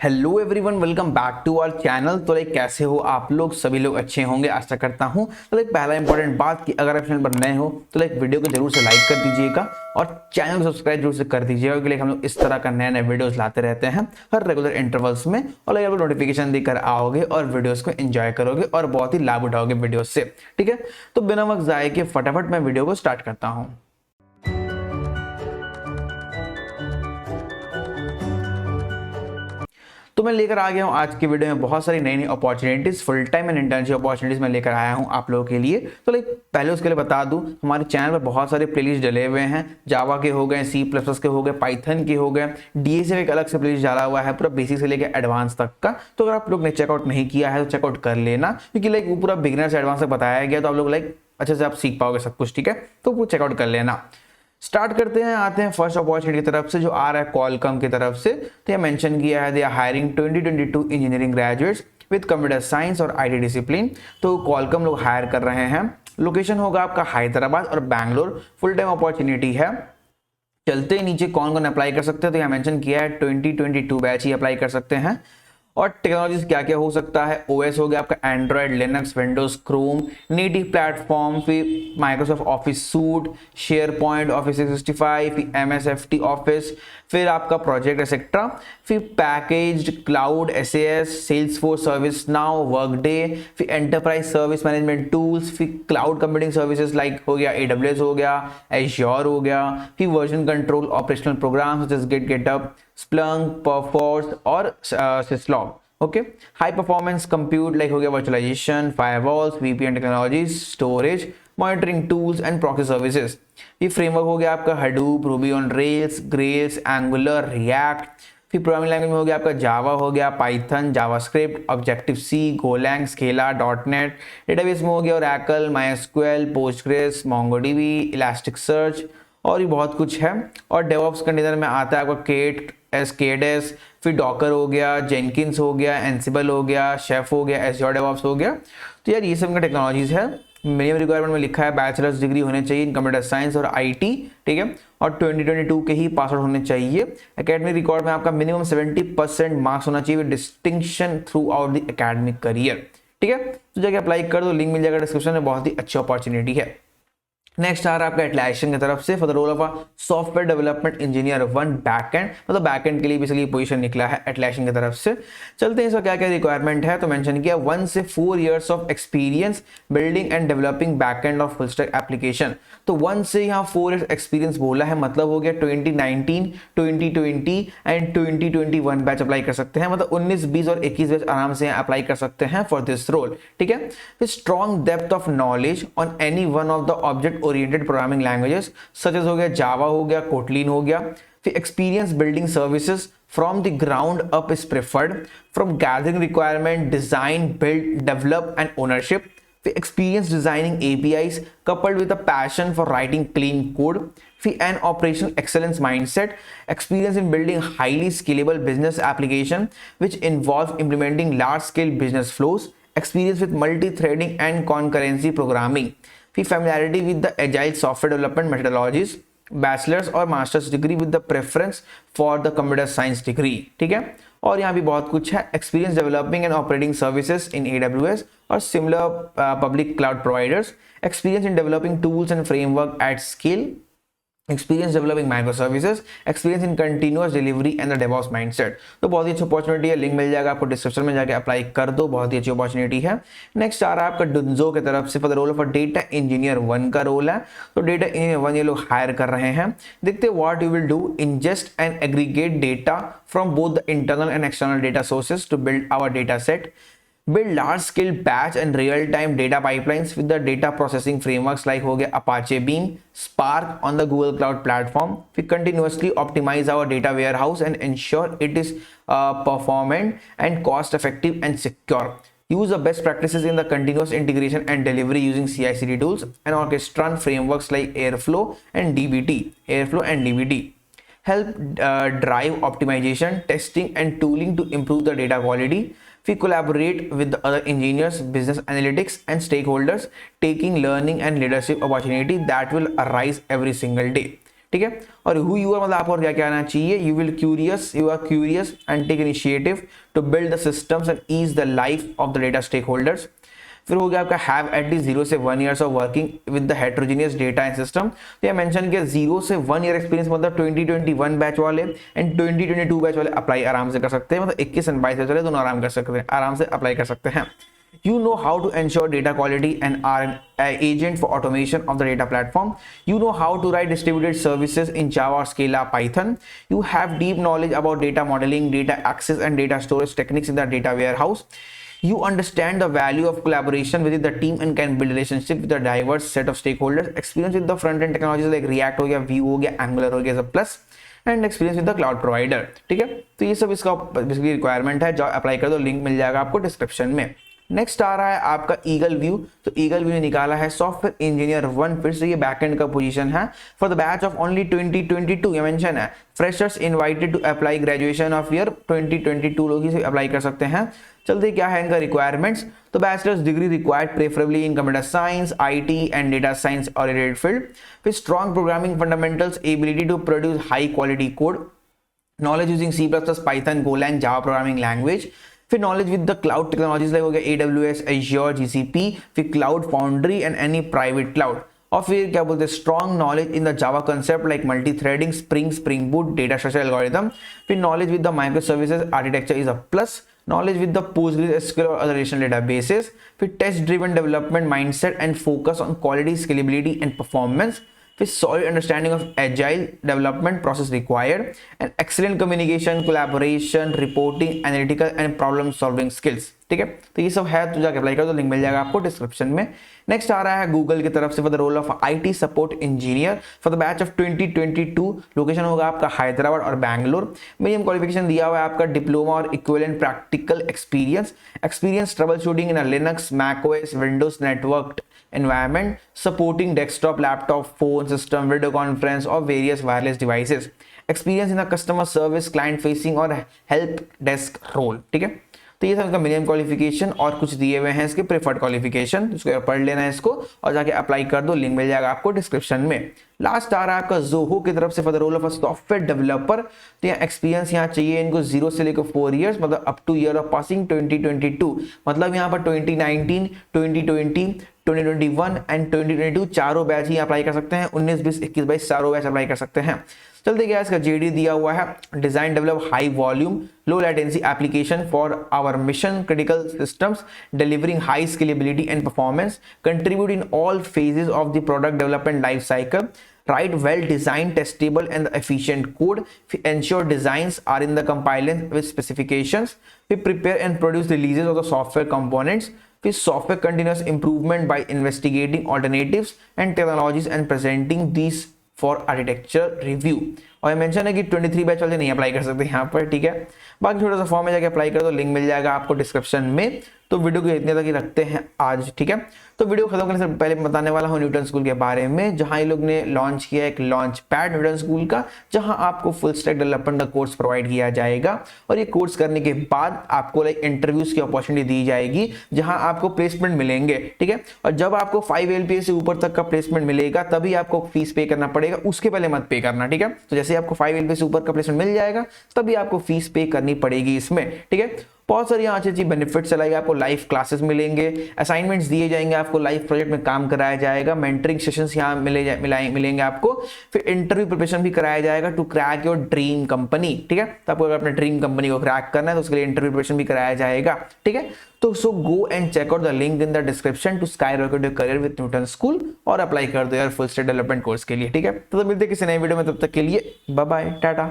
Hello everyone, welcome back to our channel. तो like कैसे हो आप लोग? सभी लोग अच्छे होंगे आशा करता हूं। तो लाइक पहला इंपॉर्टेंट बात कि अगर आप चैनल पर नए हो तो लाइक वीडियो को जरूर से लाइक कर दीजिएगा और चैनल को सब्सक्राइब जरूर से कर दीजिएगा, क्योंकि लाइक हम लोग इस तरह का नए नए वीडियोस लाते रहते हैं हर रेगुलर इंटरवल्स में। और लाइक आप नोटिफिकेशन देकर आओगे और वीडियोस को एंजॉय करोगे और बहुत ही लाभ उठाओगे वीडियोस से। ठीक है, तो बिना वक्त जाए के फटाफट मैं वीडियो को स्टार्ट करता हूँ। तो मैं लेकर आ गया हूँ आज की वीडियो में बहुत सारी नई नई opportunities, full time and internship opportunities मैं लेकर आया हूँ आप लोगों के लिए। तो लाइक पहले उसके लिए बता दूं, हमारे चैनल पर बहुत सारे प्लेलिस्ट डले हुए हैं। जावा के हो गए, सी प्लस प्लस के हो गए, पाइथन के हो गए, डीएसए का एक अलग से प्लेलिस्ट डाला हुआ है पूरा बेसिक से लेकर एडवांस तक का। तो अगर आप लोग ने चेकआउट नहीं किया है तो चेकआउट कर लेना, क्योंकि लाइक वो पूरा बिगिनर से एडवांस तक बताया गया, तो आप लोग लाइक अच्छे से आप सीख पाओगे सब कुछ। ठीक है, तो वो चेकआउट कर लेना। स्टार्ट करते हैं, आते हैं फर्स्ट अपॉर्चुनिटी की तरफ से जो आ रहा है क्वालकॉम की तरफ से। तो यह मेंशन किया है, they are hiring 2022 engineering graduates with computer science और आईटी डिसिप्लिन। तो क्वालकॉम लोग हायर कर रहे हैं। लोकेशन होगा आपका हैदराबाद और बैंगलोर। फुल टाइम अपॉर्चुनिटी है। चलते ही नीचे कौन कौन अप्लाई कर सकते हैं, तो यहाँ मेंशन किया है 2022 बैच ही अप्लाई कर सकते हैं। और टेक्नोलॉजीज क्या क्या हो सकता है, ओएस हो गया आपका Android, Linux, Windows, Chrome, native platform, फिर Microsoft Office suite, SharePoint, Office 365, फिर एमएसएफटी ऑफिस, फिर आपका प्रोजेक्ट एक्सेट्रा, फिर packaged cloud, SaaS, Salesforce, ServiceNow, Workday, फिर एंटरप्राइज सर्विस मैनेजमेंट टूल्स, फिर क्लाउड कंप्यूटिंग सर्विसेज लाइक हो गया AWS हो गया, एश्योर हो गया, फिर वर्जन कंट्रोल ऑपरेशनल प्रोग्राम जैसे गेटअप, स्प्लंक, परफॉर्स और syslog. Okay, high performance compute like हो गया virtualisation, firewalls, VPN technologies, storage, monitoring tools and proxy services. ये फ्रेमवर्क हो गया आपका Hadoop, Ruby on Rails, Grails, Angular, React. फिर programming language में हो गया आपका जावा हो गया, Python, JavaScript, Objective C, Golang, Scala, dotnet. Database में हो गया Oracle, MySQL, Postgres, MongoDB, Elasticsearch और भी बहुत कुछ है। और डेवऑप्स कंटेनर में आता है आपका केडेस, फिर डॉकर हो गया, जेनकिंस हो गया, एंसिबल हो गया, शेफ हो गया, एज़्योर डेवऑप्स हो गया। तो यार ये सब का टेक्नोलॉजीज है। मिनिमम रिक्वायरमेंट में लिखा है बैचलर्स डिग्री होने चाहिए इन कंप्यूटर साइंस और आईटी। ठीक है, और 2022 के ही पास आउट होने चाहिए। एकेडमिक रिकॉर्ड में आपका मिनिमम 70% मार्क्स होना चाहिए with distinction through out the academic career. ठीक है, तो जाके अप्लाई कर दो, लिंक मिल जाएगा डिस्क्रिप्शन में। बहुत ही अच्छी अपॉर्चुनिटी है। नेक्स्ट आ रहा है आपका एटलैसियन की तरफ से for the role of a software development engineer 1 backend, मतलब बैकएंड के लिए बेसिकली पोजीशन निकला है एटलैसियन की तरफ से। चलते हैं इसका क्या क्या रिक्वायरमेंट है। तो मेंशन किया 1 से 4 years of experience building and developing backend of full stack application. तो 1 से यहाँ 4 इयर्स एक्सपीरियंस बोला है, मतलब हो गया 2019, 2020 एंड 2021 बैच अप्लाई कर सकते हैं। मतलब 19, 20 और 21 बैच आराम से अप्लाई कर सकते हैं फॉर दिस रोल। ठीक है, फिर strong depth of knowledge on any one of the object oriented programming languages such as हो गया जावा हो गया, कोटलिन हो गया। फिर experience building services from the ground up is preferred, from gathering requirement, design, build, develop and ownership. फिर experience designing APIs coupled with a passion for writing clean code, and operational excellence mindset, experience in building highly scalable business application which involve implementing large scale business flows, experience with multi-threading and concurrency programming, familiarity with the agile software development methodologies, bachelors और masters degree with the preference for the computer science degree. ठीक है, और यहाँ भी बहुत कुछ है। Experience developing and operating services in AWS और similar public cloud providers, experience in developing tools and framework at scale, experience developing microservices, experience in continuous delivery and the DevOps mindset. तो बहुत ही अच्छी अपॉर्चुनिटी है, link मिल जाएगा आपको description में, जाके apply कर दो। बहुत ही अच्छी अपॉर्चुनिटी है। नेक्स्ट आ रहा है आपका डुंजो की तरफ से for the role of a data engineer 1 का रोल है। तो डेटा इंजीनियर 1 ये लोग हायर कर रहे हैं। देखते हैं what you will do, ingest and aggregate data from both the internal and external data sources to build our data set, build large scale batch and real time data pipelines with the data processing frameworks like हो गया Apache Beam, Spark on the Google Cloud platform. We continuously optimize our data warehouse and ensure it is performant and cost effective and secure. Use the best practices in the continuous integration and delivery using CI/CD tools and orchestrate frameworks like Airflow and DBT. Help drive optimization, testing and tooling to improve the data quality. We collaborate with the other engineers, business analytics and stakeholders, taking learning and leadership opportunity that will arise every single day. ठीक है। और who you are मतलब आपको और क्या क्या आना चाहिए, you are curious and take initiative to build the systems and ease the life of the data stakeholders. फिर हो गया आपका हैव एटलीस्ट 0 से 1 years of working with the heterogeneous data and system. तो ये मेंशन किया 0 से 1 year experience मतलब 2021 बैच वाले एंड 2022 बैच वाले अप्लाई आराम से कर सकते हैं, मतलब 21 एंड 22 बैच वाले दोनों आराम से अप्लाई कर सकते हैं। You know how to ensure data quality and are an agent for automation of the data platform. You know how to write distributed services in Java, Scala, Python. You have deep knowledge about data modeling, data access and data storage techniques in the data warehouse. You understand the value of collaboration within the team and can build relationship with a diverse set of stakeholders. Experience with the front-end technologies like React हो गया, Vue हो गया, Angular हो गया as a plus. And experience with the cloud provider. ठीक है, तो ये सब इसका बेसिकली रिक्वायरमेंट है, जो अप्लाई कर दो, लिंक मिल जाएगा आपको डिस्क्रिप्शन में। नेक्स्ट आ रहा है आपका ईगल व्यू। तो ईगल व्यू ने निकाला है सॉफ्टवेयर इंजीनियर 1, फिर से ये बैकएंड का पोजीशन है for the batch of only 2022। ये मेंशन है freshers invited to apply, graduation of year 2022 लोग ही अप्लाई कर सकते हैं। चलते क्या है इनका रिक्वायरमेंट्स। तो bachelors degree required preferably in computer science, IT and data science और रिलेटेड फील्ड। फिर strong programming fundamentals, ability to produce high quality code, knowledge using C++, Python, Golang, Java programming language. फिर knowledge with the cloud technologies like हो गया AWS, Azure, GCP, फिर Cloud Foundry and any private cloud. और फिर क्या बोलते हैं strong knowledge in the Java concept like multi threading, spring boot, data structure algorithm. फिर knowledge with the micro services architecture is a plus. Knowledge with the PostgreSQL और other relational databases. फिर test driven development mindset and focus on quality, scalability and performance. फिर solid understanding of agile development process required and excellent communication, collaboration, reporting, analytical and problem solving skills. ठीक है, तो ये सब है, तो जाके अप्लाई करो, तो लिंक मिल जाएगा आपको डिस्क्रिप्शन में। नेक्स्ट आ रहा है गूगल की तरफ से for the role of IT support engineer for the batch of 2022। Location होगा आपका हैदराबाद और बैंगलोर। मिनिमम क्वालिफिकेशन दिया हुआ है आपका डिप्लोमा और equivalent practical experience troubleshooting in Linux, macOS, Windows networked environment, supporting desktop, laptop, phone system, video conference or various wireless devices, experience in the customer service, client facing और help desk role। ठीक है, तो ये सब इसका minimum qualification और कुछ दिए हुए हैं इसके प्रेफर्ड क्वालिफिकेशन, इसको पढ़ लेना है इसको और जाके अप्लाई कर दो, लिंक मिल जाएगा आपको डिस्क्रिप्शन में। लास्ट आ रहा है आपका जोहो की तरफ से for the role of a software developer. तो यहाँ एक्सपीरियंस यहाँ चाहिए इनको 0 से लेकर 4 इयर्स, मतलब up two year of passing 2022, मतलब यहाँ पर 2019, 2020, 2021 एंड 2022 चारों बैच ही अप्लाई कर सकते हैं। 19, 20, 21, 22 चारों बैच अप्लाई कर सकते हैं। चलते क्या इसका JD दिया हुआ है, design develop high volume low latency application for our mission critical systems, delivering high scalability and performance, contribute in all phases of the product development life cycle, write well designed, testable and efficient code, ensure designs are in the compliance with specifications, we prepare and produce releases of the software components, we software continuous improvement by investigating alternatives and technologies and presenting these for architecture review. और mention है कि 23 batch वाले नहीं apply कर सकते यहाँ पर। ठीक है, बाकी थोड़ा सा फॉर्म में जाके अप्लाई कर दो, लिंक मिल जाएगा आपको डिस्क्रिप्शन में। तो वीडियो को इतने तक ही रखते हैं आज। ठीक है, तो वीडियो खत्म करने से पहले बताने वाला हूँ न्यूटन स्कूल के बारे में, जहाँ ये लोग ने लॉन्च किया एक लॉन्च पैड न्यूटन स्कूल का, जहाँ आपको फुल स्टैक डेवलपमेंट का कोर्स प्रोवाइड किया जाएगा। और ये कोर्स करने के बाद आपको लाइक इंटरव्यूज की अपॉर्चुनिटी दी जाएगी, जहाँ आपको प्लेसमेंट मिलेंगे। ठीक है, और जब आपको 5 LPA से ऊपर तक का प्लेसमेंट मिलेगा तभी आपको फीस पे करना पड़ेगा, उसके पहले मत पे करना। ठीक है, तो जैसे आपको 5 LPA से ऊपर का प्लेसमेंट मिल जाएगा तभी आपको फीस पे करनी पड़ेगी इसमें। ठीक है, बहुत सारी यहाँ अच्छी बेनिफिट्स चलाएगा, आपको लाइव क्लासेस मिलेंगे, असाइनमेंट्स दिए जाएंगे, आपको लाइव प्रोजेक्ट में काम कराया जाएगा, मेंटरिंग सेशंस यहाँ मिलेंगे आपको, फिर इंटरव्यू प्रिपरेशन भी कराया जाएगा to crack your dream company. ठीक है, तो आपको अगर अपने ड्रीम कंपनी को क्रैक करना है तो उसके लिए इंटरव्यू प्रिपरेशन भी कराया जाएगा। ठीक है, तो so go and check out the link in the description to skyrocket your career with Newton School और अप्लाई कर दो यार फुल स्टैक डेवलपमेंट कोर्स के लिए। ठीक है, तो मिलते हैं किसी नए वीडियो में, तब तक के लिए बाय बाय, टाटा।